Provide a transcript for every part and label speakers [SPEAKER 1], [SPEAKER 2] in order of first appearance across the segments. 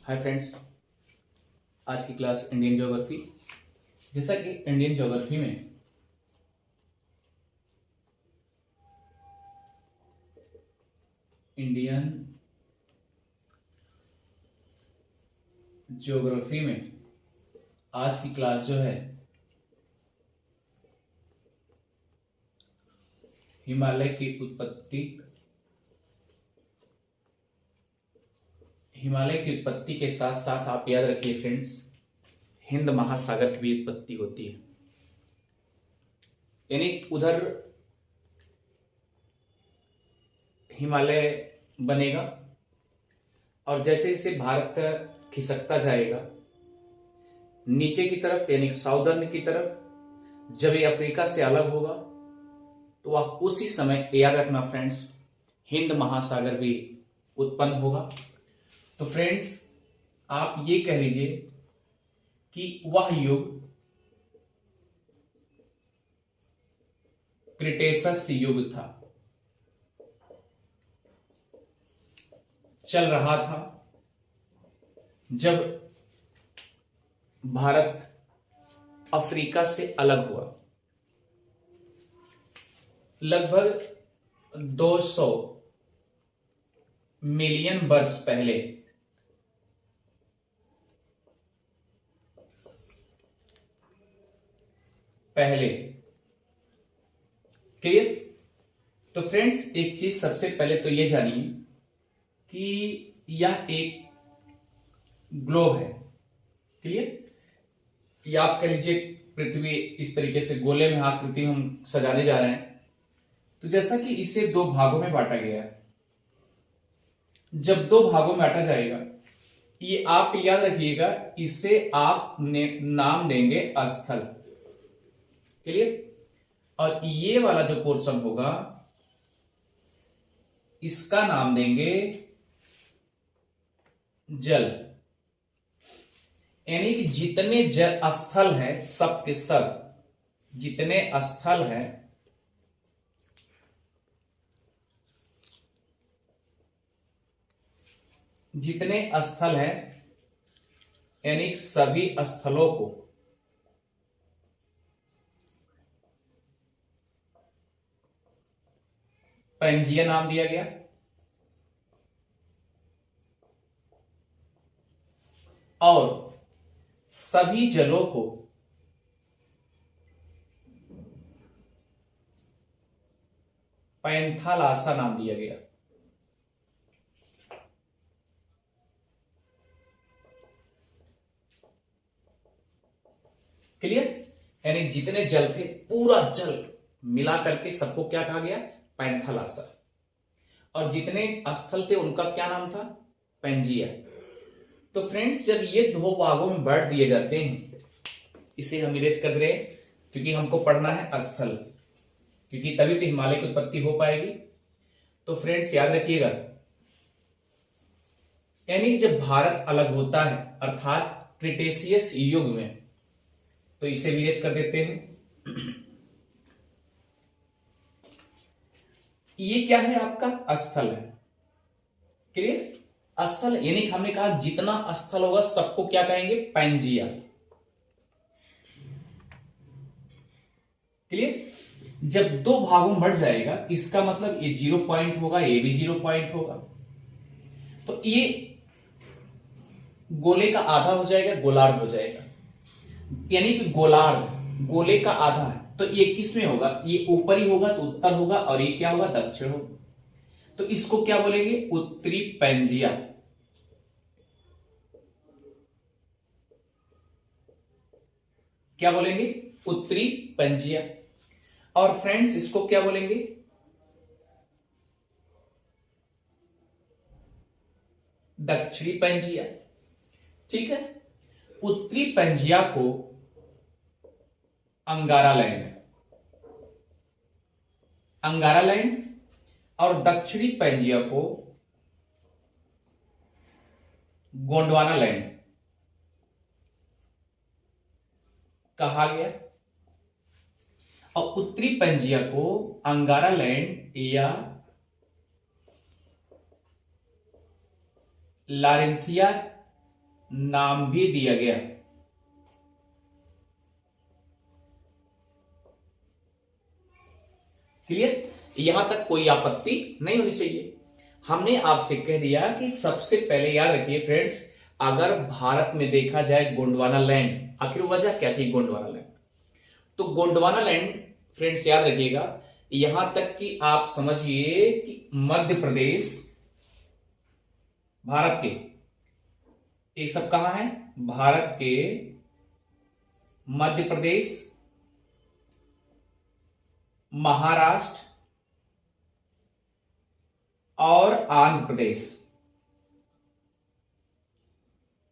[SPEAKER 1] Hi friends, आज की class Indian geography. जैसा कि इंडियन ज्योग्राफी में इंडियन ज्योग्राफी में आज की क्लास जो है हिमालय की उत्पत्ति के साथ साथ आप याद रखिए फ्रेंड्स, हिंद महासागर की भी उत्पत्ति होती है। यानी उधर हिमालय बनेगा और जैसे जैसे भारत खिसकता जाएगा नीचे की तरफ, यानी साउदर्न की तरफ, जब ये अफ्रीका से अलग होगा तो आप उसी समय याद रखना फ्रेंड्स, हिंद महासागर भी उत्पन्न होगा। तो फ्रेंड्स, आप ये कह लीजिए कि वह युग क्रिटेशस युग था, चल रहा था जब भारत अफ्रीका से अलग हुआ। लगभग 200 मिलियन वर्ष पहले क्लियर। तो फ्रेंड्स, एक चीज सबसे पहले तो ये जानिए कि यह एक ग्लोब है। क्लियर। या आप कह लीजिए पृथ्वी इस तरीके से गोले में आकृति में हम सजाने जा रहे हैं। तो जैसा कि इसे दो भागों में बांटा गया है, जब दो भागों में बांटा जाएगा, ये आप याद रखिएगा, इसे आप नाम देंगे स्थल। क्लियर। और ये वाला जो पोर्शन होगा इसका नाम देंगे जल। यानी कि जितने जल स्थल है, सब के सब जितने स्थल है यानी सभी स्थलों को पैंजिया नाम दिया गया। और सभी जलों को पैंथालासा नाम दिया गया। क्लियर। यानी जितने जल थे, पूरा जल मिला करके सबको क्या कहा गया? पैंथालासा। और जितने स्थल थे उनका क्या नाम था? पैंजिया। तो फ्रेंड्स, जब ये दो भागों में बांट दिए जाते हैं, इसे हम इरेज कर रहे हैं क्योंकि हमको पढ़ना है स्थल, क्योंकि तभी तो हिमालय की उत्पत्ति हो पाएगी। तो फ्रेंड्स याद रखिएगा, यानी जब भारत अलग होता है अर्थात क्रिटेशियस युग में, तो इसे विरेज कर देते हैं। ये क्या है? आपका स्थल है। क्लियर। स्थल यानी हमने कहा जितना स्थल होगा सबको क्या कहेंगे? पैंजिया। क्लियर। जब दो भागों में बढ़ जाएगा, इसका मतलब ये 0 पॉइंट होगा, ये भी 0 पॉइंट होगा। तो ये गोले का आधा हो जाएगा, गोलार्ध हो जाएगा। यानी कि गोलार्ध गोले का आधा है, तो ये किस में होगा? ये ऊपरी होगा तो उत्तर होगा, और ये क्या होगा? दक्षिण होगा। तो इसको क्या बोलेंगे? उत्तरी पैंजिया। क्या बोलेंगे? उत्तरी पैंजिया। और फ्रेंड्स, इसको क्या बोलेंगे? दक्षिणी पैंजिया। ठीक है। उत्तरी पैंजिया को अंगारा लैंड और दक्षिणी पैंजिया को गोंडवाना लैंड कहा गया, और उत्तरी पैंजिया को अंगारा लैंड या लारेंसिया नाम भी दिया गया। क्लियर? यहां तक कोई आपत्ति नहीं होनी चाहिए। हमने आपसे कह दिया कि सबसे पहले याद रखिए फ्रेंड्स, अगर भारत में देखा जाए गोंडवाना लैंड, आखिर वजह क्या थी गोंडवाना लैंड? तो गोंडवाना लैंड फ्रेंड्स याद रखिएगा, यहां तक कि आप समझिए कि मध्य प्रदेश भारत के, ये सब कहां है? भारत के मध्य प्रदेश, महाराष्ट्र और आंध्र प्रदेश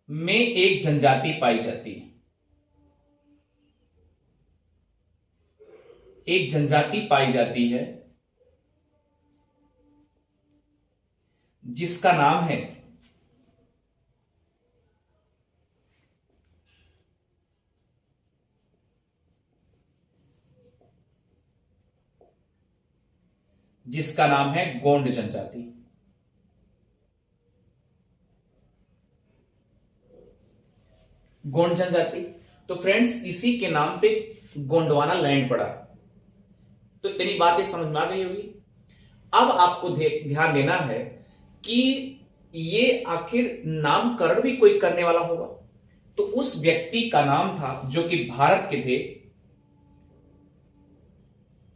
[SPEAKER 1] में एक जनजाति पाई जाती है। एक जनजाति पाई जाती है जिसका नाम है गोंड जनजाति। गोंड जनजाति। तो फ्रेंड्स इसी के नाम पे गोंडवाना लैंड पड़ा। तो इतनी बातें समझ में आ गई होगी। अब आपको ध्यान देना है कि ये आखिर नामकरण भी कोई करने वाला होगा। तो उस व्यक्ति का नाम था जो कि भारत के थे,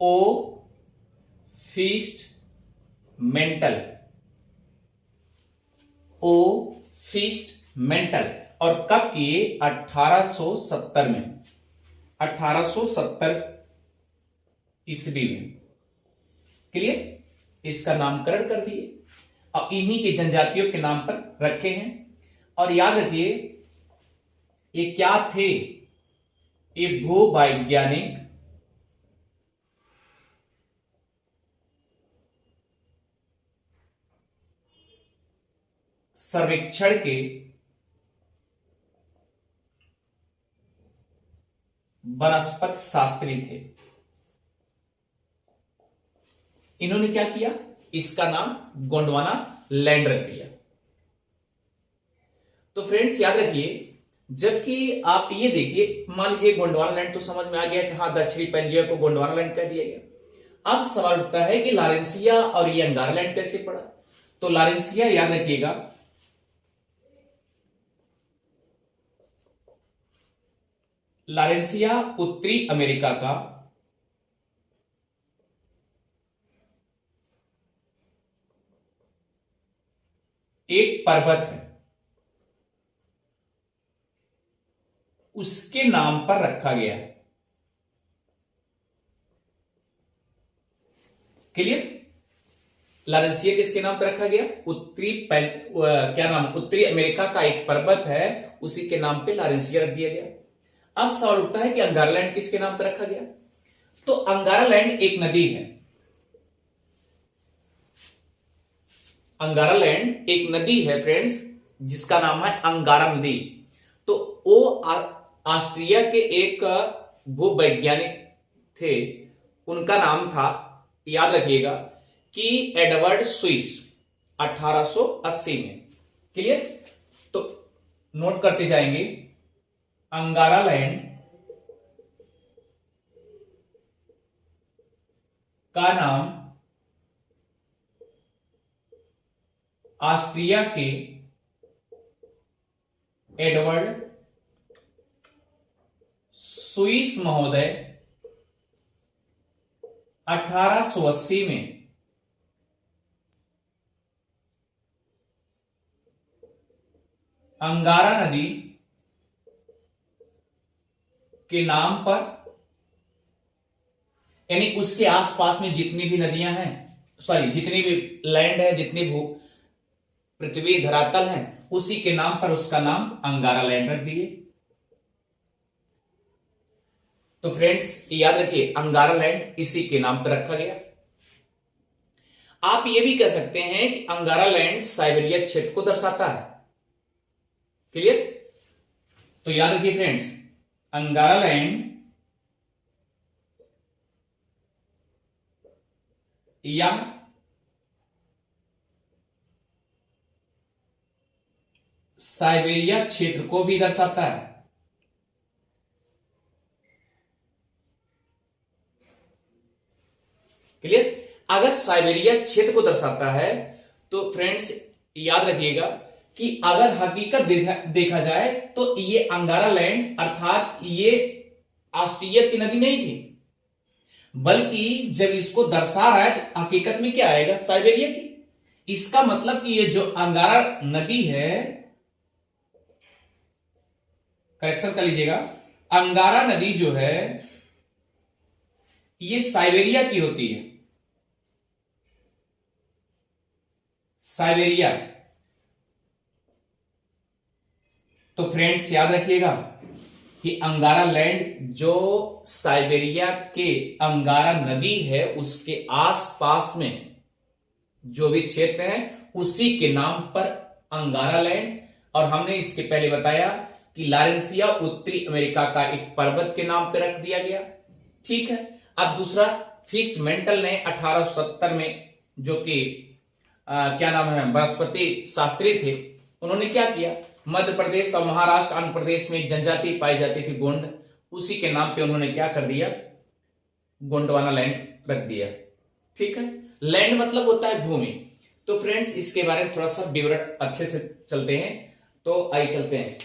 [SPEAKER 1] ओ फीस्ट मेंटल। ओ फीस्ट मेंटल। और कब किए? 1870 में, 1870 ईस्वी में। क्लियर? इसका नामकरण कर दिए और इन्हीं के जनजातियों के नाम पर रखे हैं। और याद रखिए ये क्या थे? ये भूवैज्ञानिक सर्वेक्षण के वनस्पति शास्त्री थे। इन्होंने क्या किया? इसका नाम गोंडवाना लैंड रख दिया। तो फ्रेंड्स याद रखिए, जबकि आप ये देखिए, मान लीजिए गोंडवाना लैंड तो समझ में आ गया कि हाँ दक्षिणी पेंजिया को गोंडवाना लैंड कह दिया गया। अब सवाल उठता है कि लॉरेंसिया और ये अंगारा लैंड कैसे पड़ा? तो लॉरेंसिया याद रखिएगा, लॉरेंसिया उत्तरी अमेरिका का एक पर्वत है, उसके नाम पर रखा गया। क्लियर? लॉरेंसिया किसके नाम पर रखा गया? क्या नाम? उत्तरी अमेरिका का एक पर्वत है, उसी के नाम पे लॉरेंसिया रख दिया गया। अब सवाल उठता है कि अंगारा लैंड किसके नाम पर रखा गया? तो अंगारा लैंड एक नदी है। अंगारा लैंड एक नदी है फ्रेंड्स, जिसका नाम है अंगारा नदी। तो वो ऑस्ट्रिया के एक भूवैज्ञानिक थे, उनका नाम था, याद रखिएगा, कि एडवर्ड स्विस, 1880 में। क्लियर? तो नोट करते जाएंगे, अंगारा लैंड का नाम ऑस्ट्रिया के एडवर्ड स्विस महोदय 1880 में अंगारा नदी के नाम पर, यानी उसके आसपास में जितनी भी नदियां हैं, सॉरी जितनी भी लैंड है, जितनी भू पृथ्वी धरातल है, उसी के नाम पर उसका नाम अंगारा लैंड रख दिए। तो फ्रेंड्स याद रखिए, अंगारा लैंड इसी के नाम पर रखा गया। आप ये भी कह सकते हैं कि अंगारा लैंड साइबेरिया क्षेत्र को दर्शाता है। क्लियर? तो याद रखिए फ्रेंड्स, अंगारा लैंड या साइबेरिया क्षेत्र को भी दर्शाता है। क्लियर? अगर साइबेरिया क्षेत्र को दर्शाता है तो फ्रेंड्स याद रखिएगा कि अगर हकीकत देखा जाए तो ये अंगारा लैंड अर्थात ये ऑस्ट्रिया की नदी नहीं थी, बल्कि जब इसको दर्शा रहा है तो हकीकत में क्या आएगा? साइबेरिया की। इसका मतलब कि ये जो अंगारा नदी है, करेक्शन कर लीजिएगा, अंगारा नदी जो है ये साइबेरिया की होती है। साइबेरिया। तो फ्रेंड्स याद रखिएगा कि अंगारा लैंड जो साइबेरिया के अंगारा नदी है उसके आसपास में जो भी क्षेत्र है उसी के नाम पर अंगारा लैंड। और हमने इसके पहले बताया कि लारेंसिया उत्तरी अमेरिका का एक पर्वत के नाम पर रख दिया गया। ठीक है। अब दूसरा, फिस्ट मेंटल ने 1870 में, जो कि क्या नाम है, बृहस्पति शास्त्री थे, उन्होंने क्या किया, मध्य प्रदेश और महाराष्ट्र आंध्र प्रदेश में एक जनजाति पाई जाती थी गोंड, उसी के नाम पे उन्होंने क्या कर दिया, गोंडवाना लैंड रख दिया। ठीक है। लैंड मतलब होता है भूमि। तो फ्रेंड्स इसके बारे में थोड़ा सा विवरण अच्छे से चलते हैं। तो आइए चलते हैं।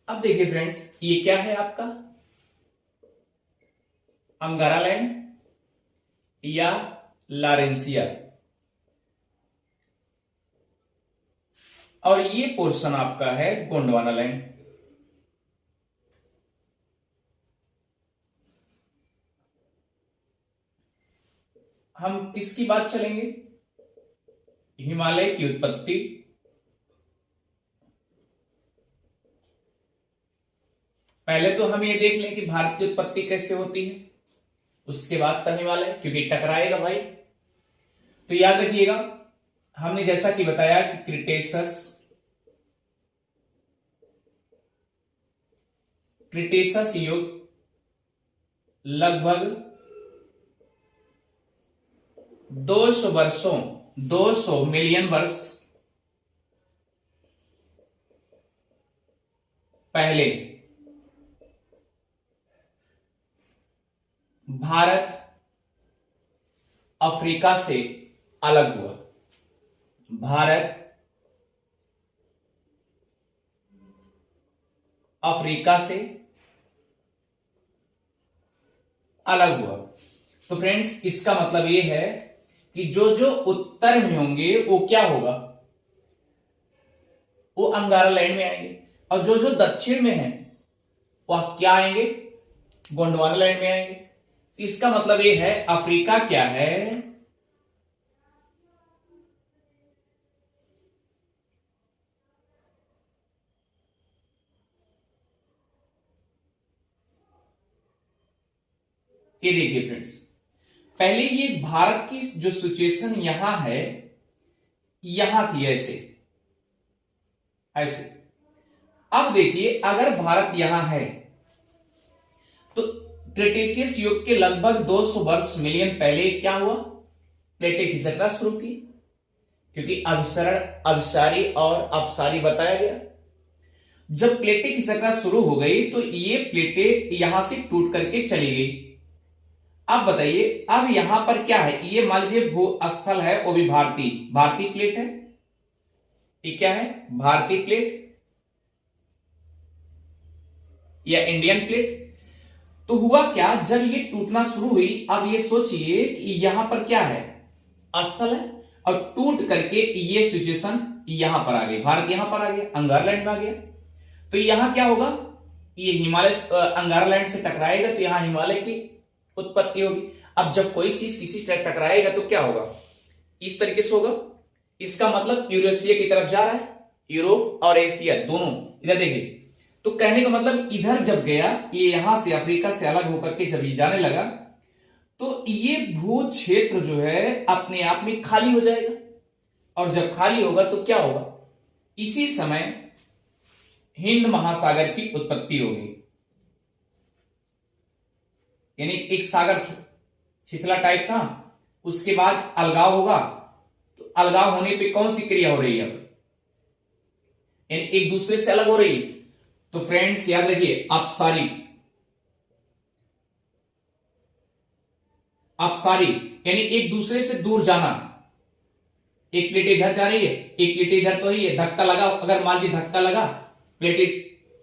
[SPEAKER 1] अब देखिए फ्रेंड्स, ये क्या है आपका अंगारा लैंड या लारेंसिया, और ये पोर्शन आपका है गोंडवाना लैंड। हम किसकी बात चलेंगे? हिमालय की उत्पत्ति, पहले तो हम ये देख लें कि भारत की उत्पत्ति कैसे होती है, उसके बाद तब हिमालय, क्योंकि टकराएगा भाई। तो याद रखिएगा, हमने जैसा कि बताया कि क्रिटेशस युग लगभग 200 मिलियन वर्ष पहले भारत अफ्रीका से अलग हुआ। भारत अफ्रीका से अलग हुआ। तो फ्रेंड्स इसका मतलब यह है कि जो जो उत्तर में होंगे वो क्या होगा, वो अंगारा लैंड में आएंगे, और जो जो दक्षिण में है वह क्या आएंगे, गोंडवाना लैंड में आएंगे। इसका मतलब यह है अफ्रीका क्या है, ये देखिए फ्रेंड्स, पहले ये भारत की जो सिचुएशन यहां है, यहां थी ऐसे ऐसे। अब देखिए अगर भारत यहां है तो क्रिटेशियस युग के लगभग 200 वर्ष मिलियन पहले क्या हुआ, प्लेटें खिसकना शुरू की, क्योंकि अभिसरण, अभिसारी और अपसारी बताया गया। जब प्लेटें खिसकना शुरू हो गई तो ये प्लेटें यहां से टूट करके चली गई। अब बताइए, अब यहां पर क्या है, ये मान लीजिए भूस्थल है, वो भी भारतीय प्लेट है। ये क्या है, भारतीय प्लेट या इंडियन प्लेट। तो हुआ क्या, जब ये टूटना शुरू हुई, अब ये सोचिए कि यहां पर क्या है, स्थल है, और टूट करके ये सिचुएशन यहां पर आ गई, भारत यहां पर आ गया, अंगारा लैंड में आ गया। तो यहां क्या होगा, ये हिमालय अंगारा लैंड से टकराएगा तो यहां हिमालय की उत्पत्ति होगी। अब जब कोई चीज किसी से टकराएगा तो क्या होगा, इस तरीके से होगा। इसका मतलब यूरेशिया की तरफ जा रहा है, यूरोप और एशिया दोनों। इधर देखिए, तो कहने का मतलब इधर जब गया, ये यहां से अफ्रीका से अलग होकर के जब ये जाने लगा, तो ये भू क्षेत्र जो है अपने आप में खाली हो जाएगा। और जब खाली होगा तो क्या होगा, इसी समय हिंद महासागर की उत्पत्ति होगी। यानी एक सागर छिछला टाइप था, उसके बाद अलगाव होगा, तो अलगाव होने पे कौन सी क्रिया हो रही है, अब यानी एक दूसरे से अलग हो रही है। तो फ्रेंड्स याद रखिए, अपसारी, अपसारी यानी एक दूसरे से दूर जाना। एक प्लेट इधर जा रही है, एक प्लेट इधर, तो ही है धक्का लगा, अगर मान लीजिए धक्का लगा, प्लेट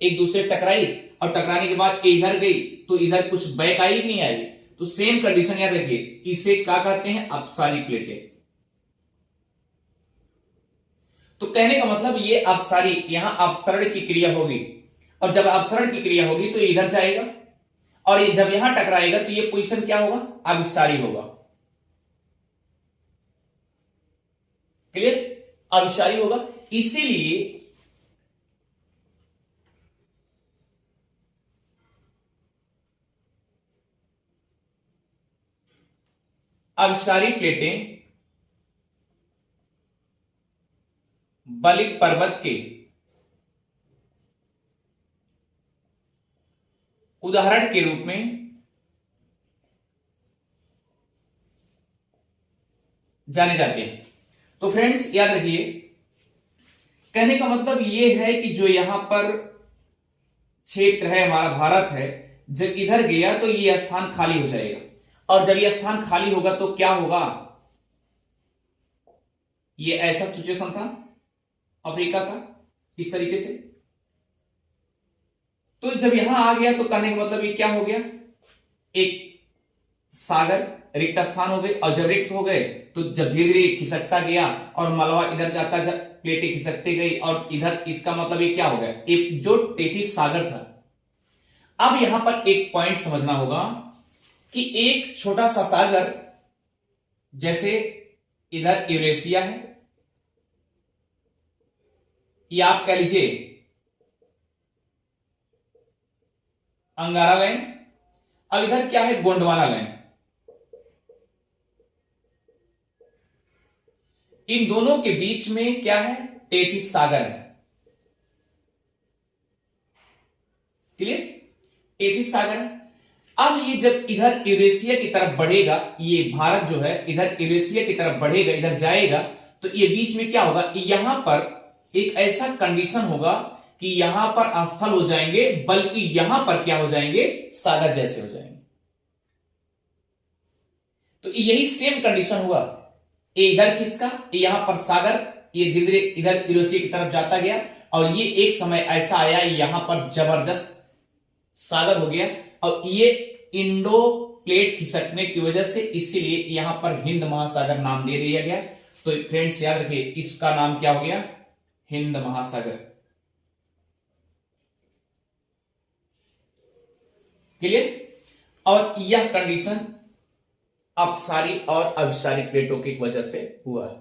[SPEAKER 1] एक दूसरे टकराई और टकराने के बाद इधर गई, तो इधर कुछ बैक आई कि नहीं आई। तो सेम कंडीशन याद रखिए, इसे क्या कहते हैं, अपसारी प्लेटें। तो कहने का मतलब ये अपसारी, यहां अपसरण की क्रिया होगी, और जब अपसरण की क्रिया होगी तो ये इधर जाएगा, और ये जब यहां टकराएगा तो ये पोजीशन क्या होगा, अभिसारी होगा। क्लियर, अभिसारी होगा। इसीलिए अभिसारी प्लेटें बलिक पर्वत के उदाहरण के रूप में जाने जाते हैं। तो फ्रेंड्स याद रखिए, कहने का मतलब यह है कि जो यहां पर क्षेत्र है, हमारा भारत है, जब इधर गया तो यह स्थान खाली हो जाएगा, और जब यह स्थान खाली होगा तो क्या होगा, यह ऐसा सिचुएशन था अफ्रीका का, इस तरीके से। तो जब यहां आ गया तो कहने का मतलब ये क्या हो गया, एक सागर, रिक्त स्थान हो गए, और जब रिक्त हो गए तो जब धीरे धीरे खिसकता गया और मलबा इधर जाता, प्लेटें खिसकते गई, और इधर, इसका मतलब ये क्या हो गया, एक जो तेथीस सागर था। अब यहां पर एक पॉइंट समझना होगा कि एक छोटा सा सागर, जैसे इधर यूरेशिया है, या आप कह लीजिए अंगारा लैंड, अब इधर क्या है, गोंडवाना लैंड। इन दोनों के बीच में क्या है, तेथीस सागर है। क्लियर, तेथीस सागर है। अब ये जब इधर यूरेशिया की तरफ बढ़ेगा, ये भारत जो है इधर यूरेशिया की तरफ बढ़ेगा, इधर जाएगा, तो ये बीच में क्या होगा, यहां पर एक ऐसा कंडीशन होगा कि यहां पर स्थल हो जाएंगे, बल्कि यहां पर क्या हो जाएंगे, सागर जैसे हो जाएंगे। तो यही सेम कंडीशन हुआ, इधर किसका, यहां पर सागर, ये धीरे धीरे इधर यूरेशिया की तरफ जाता गया, और ये एक समय ऐसा आया यहां पर जबरदस्त सागर हो गया, और ये इंडो प्लेट खिसकने की वजह से, इसीलिए यहां पर हिंद महासागर नाम दे दिया गया। तो फ्रेंड्स याद रखिए, इसका नाम क्या हो गया, हिंद महासागर। क्लियर, और यह कंडीशन अपसारी और अभिसारी प्लेटों की वजह से हुआ है।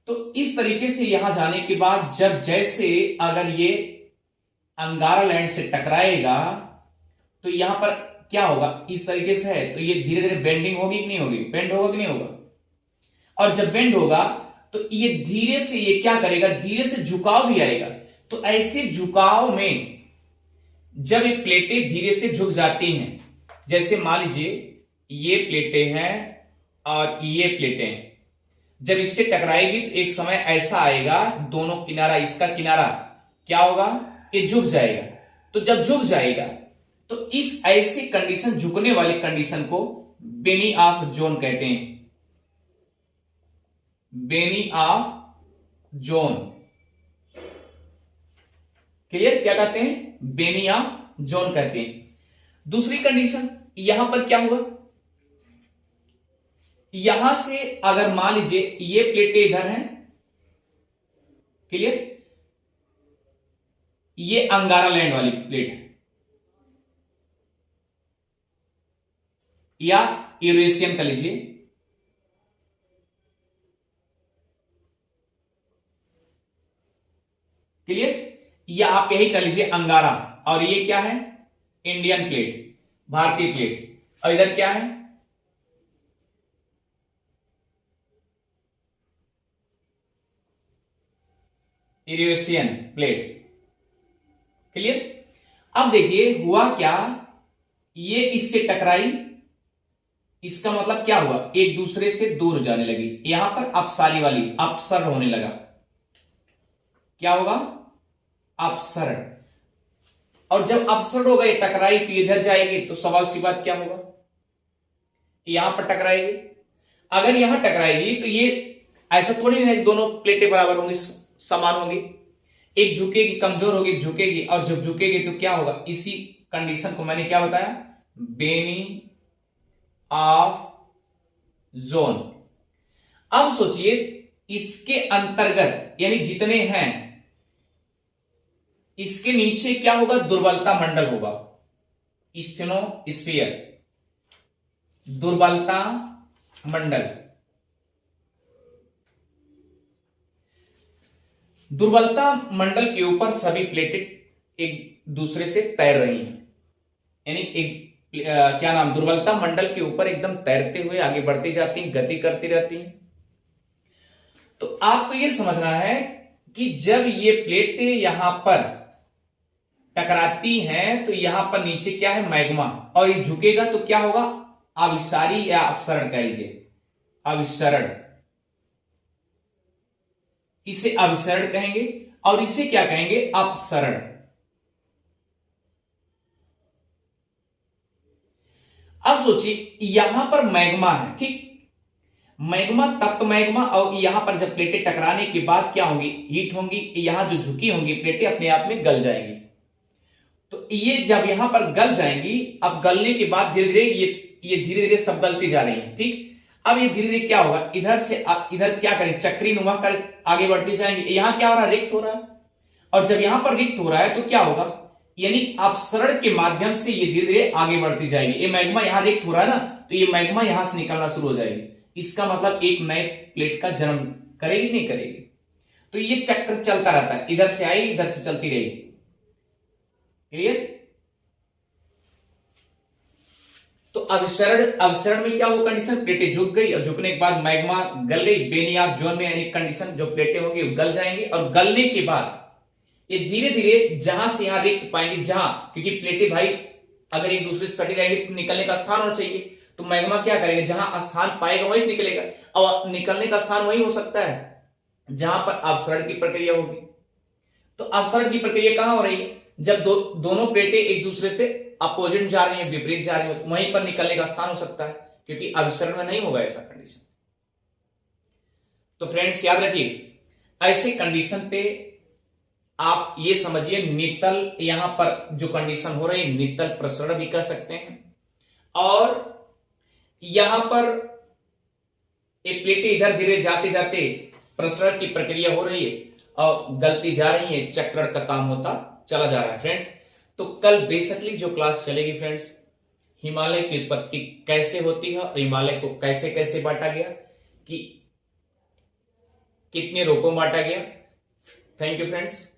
[SPEAKER 1] तो इस तरीके से यहां जाने के बाद, जब जैसे अगर ये अंगारा लैंड से टकराएगा, तो यहां पर क्या होगा, इस तरीके से है, तो ये धीरे धीरे बेंडिंग होगी कि नहीं होगी, बेंड होगा कि नहीं होगा, और जब बेंड होगा तो ये धीरे से, ये क्या करेगा, धीरे से झुकाव भी आएगा। तो ऐसे झुकाव में जब ये प्लेटें धीरे से झुक जाती हैं, जैसे मान लीजिए ये प्लेटें हैं और ये प्लेटें हैं, जब इससे टकराएगी तो एक समय ऐसा आएगा, दोनों किनारा, इसका किनारा क्या होगा, ये झुक जाएगा। तो जब झुक जाएगा तो इस ऐसी कंडीशन, झुकने वाली कंडीशन को बेनी ऑफ जोन कहते हैं, बेनी ऑफ जोन। क्लियर, क्या कहते हैं, बेनी ऑफ जोन कहते हैं। दूसरी कंडीशन, यहां पर क्या होगा, यहां से अगर मान लीजिए ये प्लेटें इधर हैं, क्लियर, ये अंगारा लैंड वाली प्लेट है, या यूरेशियन कह लीजिए, क्लियर, या आप यही कर लीजिए अंगारा, और ये क्या है, इंडियन प्लेट, भारतीय प्लेट, और इधर क्या है, यूरेशियन प्लेट। क्लियर। अब देखिए हुआ क्या, ये इससे टकराई, इसका मतलब क्या हुआ, एक दूसरे से दूर जाने लगी, यहां पर अपसारी वाली अपसरण होने लगा। क्या होगा, अपसरण। और जब अपसरण हो गए, टकराई तो इधर जाएगी, तो सवाल सी बात क्या होगा, यहां पर टकराएगी। अगर यहां टकराएगी तो ये ऐसा थोड़ी नहीं है दोनों प्लेटें बराबर होंगी, समान होंगी, एक झुकेगी, कमजोर होगी, झुकेगी, और जब झुकेगी तो क्या होगा, इसी कंडीशन को मैंने क्या बताया, बेनी ऑफ जोन। अब सोचिए इसके अंतर्गत यानी जितने हैं, इसके नीचे क्या होगा, दुर्बलता मंडल होगा, स्टेनोस्फीयर, दुर्बलता मंडल। दुर्बलता मंडल के ऊपर सभी प्लेटें एक दूसरे से तैर रही हैं, यानी एक क्या नाम, दुर्बलता मंडल के ऊपर एकदम तैरते हुए आगे बढ़ती जाती हैं, गति करती रहती हैं। तो आपको यह समझना है कि जब ये प्लेटें यहां पर टकराती हैं तो यहां पर नीचे क्या है, मैग्मा, और ये झुकेगा तो क्या होगा, अभिसारी या अपसरण कह लीजिए, अभिसरण, इसे अभिसरण कहेंगे, और इसे क्या कहेंगे, अपसरण। अब सोचिए यहां पर मैग्मा है, ठीक, मैग्मा, तप्त मैग्मा, और यहां पर जब प्लेटें टकराने के बाद क्या होंगी, हीट होंगी, यहां जो झुकी होंगी प्लेटें अपने आप में गल जाएंगी। तो ये जब यहां पर गल जाएंगी, अब गलने के बाद धीरे धीरे ये धीरे धीरे सब गलती जा रही है, ठीक। अब ये धीरे धीरे क्या होगा, इधर से इधर क्या करें, चक्री नुमा कर आगे बढ़ती जाएंगी। यहां क्या हो रहा है, रिक्त हो रहा है, और जब यहां पर रिक्त हो रहा है तो क्या होगा, यानी अपसरण के माध्यम से ये धीरे धीरे आगे बढ़ती जाएगी। ये मैग्मा यहां रिक्त हो रहा है ना, तो ये मैग्मा यहां से निकलना शुरू हो जाएगी। इसका मतलब एक नए प्लेट का जन्म करेगी, नहीं करेगी। तो ये चक्र चलता रहता है, इधर से आई इधर से चलती रहेगी। क्लियर। तो अभिसरण में क्या हुआ कंडीशन, प्लेटें झुक गई, और झुकने के बाद मैग्मा गल गई, बेनियाब जोन में यानी कंडीशन, जो प्लेटें होंगी गल जाएंगी, और गलने के बाद ये धीरे धीरे जहां से यहां रिक्त पाएंगे, जहां, क्योंकि प्लेटें भाई अगर एक दूसरे से सटी रहेंगी तो निकलने का स्थान होना चाहिए, तो मैग्मा क्या करेगा, जहां स्थान पाएगा वहीं से निकलेगा, और निकलने का स्थान वही हो सकता है जहां पर अपसरण की प्रक्रिया होगी। तो अपसरण की प्रक्रिया कहां हो रही है, जब दोनों प्लेटें एक दूसरे से अपोजिट जा रही है, विपरीत जा रही है, तो वहीं पर निकलने का स्थान हो सकता है, क्योंकि अभिसरण में नहीं होगा ऐसा कंडीशन। तो फ्रेंड्स याद रखिए, ऐसे कंडीशन पे आप ये समझिए, नितल यहां पर जो कंडीशन हो रही है, नितल प्रसरण भी कह सकते हैं, और यहां पर ये प्लेटें इधर धीरे जाते जाते प्रसरण की प्रक्रिया हो रही है और गलती जा रही है, चक्रण का काम होता चला जा रहा है। फ्रेंड्स तो कल बेसिकली जो क्लास चलेगी फ्रेंड्स, हिमालय की उत्पत्ति कैसे होती है और हिमालय को कैसे कैसे बांटा गया, कि कितने रूपों में बांटा गया। Thank you friends.